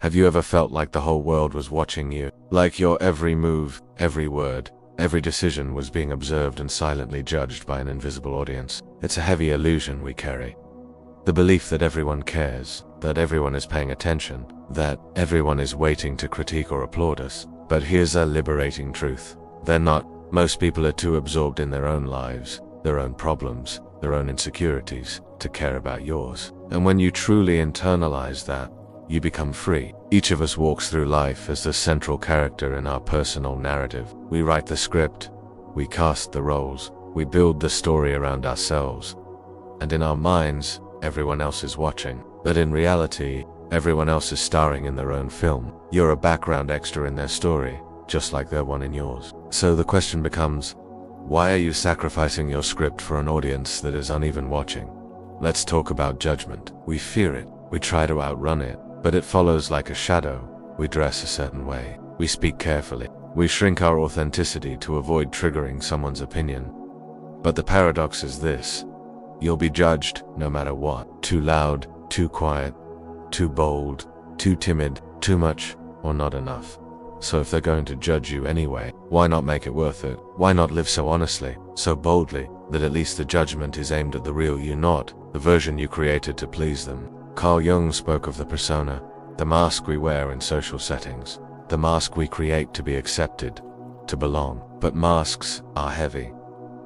Have you ever felt like the whole world was watching you? Like your every move, every word, every decision was being observed and silently judged by an invisible audience? It's a heavy illusion we carry. The belief that everyone cares, that everyone is paying attention, that everyone is waiting to critique or applaud us. But here's a liberating truth. They're not. Most people are too absorbed in their own lives, their own problems, their own insecurities, to care about yours. And when you truly internalize that, you become free. Each of us walks through life as the central character in our personal narrative. We write the script, we cast the roles, we build the story around ourselves. And in our minds, everyone else is watching. But in reality, everyone else is starring in their own film. You're a background extra in their story, just like they're one in yours. So the question becomes, why are you sacrificing your script for an audience that is uneven watching? Let's talk about judgment. We fear it, we try to outrun it, but it follows like a shadow. We dress a certain way, we speak carefully, we shrink our authenticity to avoid triggering someone's opinion. But the paradox is this: you'll be judged no matter what. Too loud, too quiet, too bold, too timid, too much, or not enough. So if they're going to judge you anyway, why not make it worth it? Why not live so honestly, so boldly, that at least the judgment is aimed at the real you, not the version you created to please them? Carl Jung spoke of the persona, the mask we wear in social settings, the mask we create to be accepted, to belong. But masks are heavy,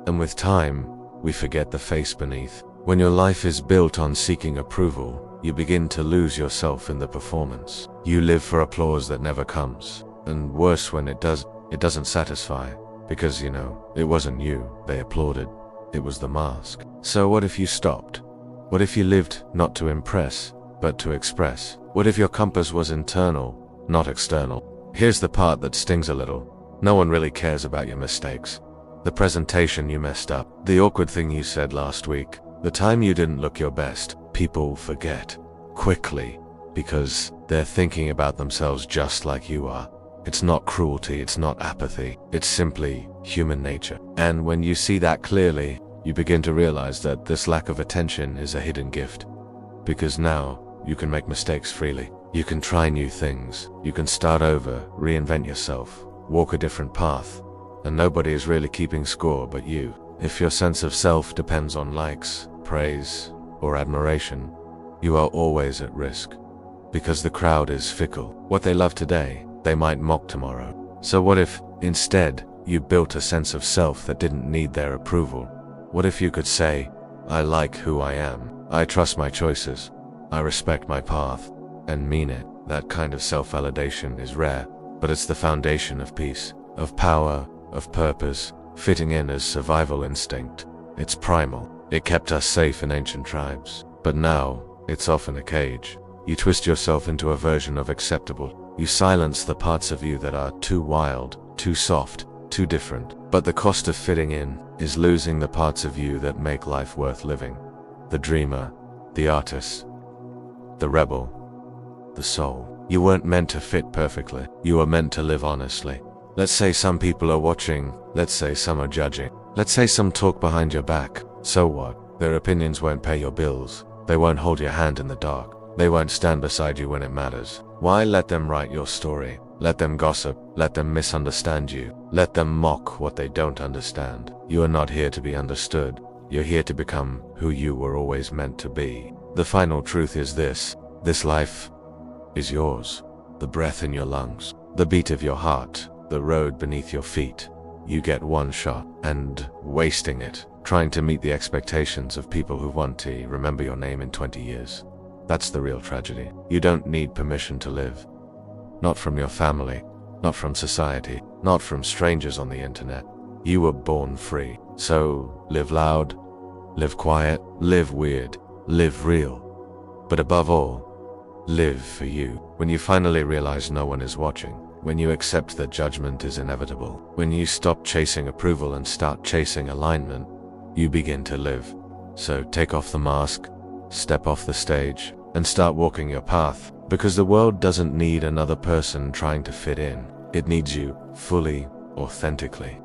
and with time, we forget the face beneath. When your life is built on seeking approval, you begin to lose yourself in the performance. You live for applause that never comes. And worse, when it does, it doesn't satisfy. Because, it wasn't you they applauded. It was the mask. So what if you stopped? What if you lived not to impress, but to express? What if your compass was internal, not external? Here's the part that stings a little. No one really cares about your mistakes. The presentation you messed up, the awkward thing you said last week, the time you didn't look your best. People forget quickly because they're thinking about themselves just like you are. It's not cruelty, it's not apathy, it's simply human nature. And when you see that clearly, you begin to realize that this lack of attention is a hidden gift. Because now, you can make mistakes freely. You can try new things. You can start over, reinvent yourself, walk a different path. And nobody is really keeping score but you. If your sense of self depends on likes, praise, or admiration, you are always at risk. Because the crowd is fickle. What they love today, they might mock tomorrow. So what if, instead, you built a sense of self that didn't need their approval? What if you could say, I like who I am, I trust my choices, I respect my path, and mean it? That kind of self-validation is rare, but it's the foundation of peace, of power, of purpose. Fitting in is survival instinct. It's primal. It kept us safe in ancient tribes. But now, it's often a cage. You twist yourself into a version of acceptable. You silence the parts of you that are too wild, too soft, too different. But the cost of fitting in is losing the parts of you that make life worth living. The dreamer, the artist, the rebel, the soul. You weren't meant to fit perfectly. You were meant to live honestly. Let's say some people are watching. Let's say some are judging. Let's say some talk behind your back. So what? Their opinions won't pay your bills. They won't hold your hand in the dark. They won't stand beside you when it matters. Why let them write your story? Let them gossip. Let them misunderstand you. Let them mock what they don't understand. You are not here to be understood. You're here to become who you were always meant to be. The final truth is this life is yours. The breath in your lungs, the beat of your heart, the road beneath your feet. You get one shot, and wasting it, trying to meet the expectations of people who want to remember your name in 20 years. That's the real tragedy. You don't need permission to live. Not from your family, not from society, not from strangers on the internet. You were born free. So live loud, live quiet, live weird, live real. But above all, live for you. When you finally realize no one is watching, when you accept that judgment is inevitable, when you stop chasing approval and start chasing alignment, you begin to live. So take off the mask, step off the stage, and start walking your path, because the world doesn't need another person trying to fit in. It needs you fully, authentically.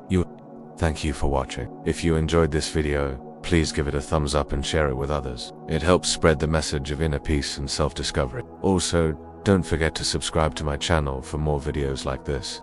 Thank you for watching. If you enjoyed this video, please give it a thumbs up and share it with others. It helps spread the message of inner peace and self-discovery. Also, Don't forget to subscribe to my channel for more videos like this.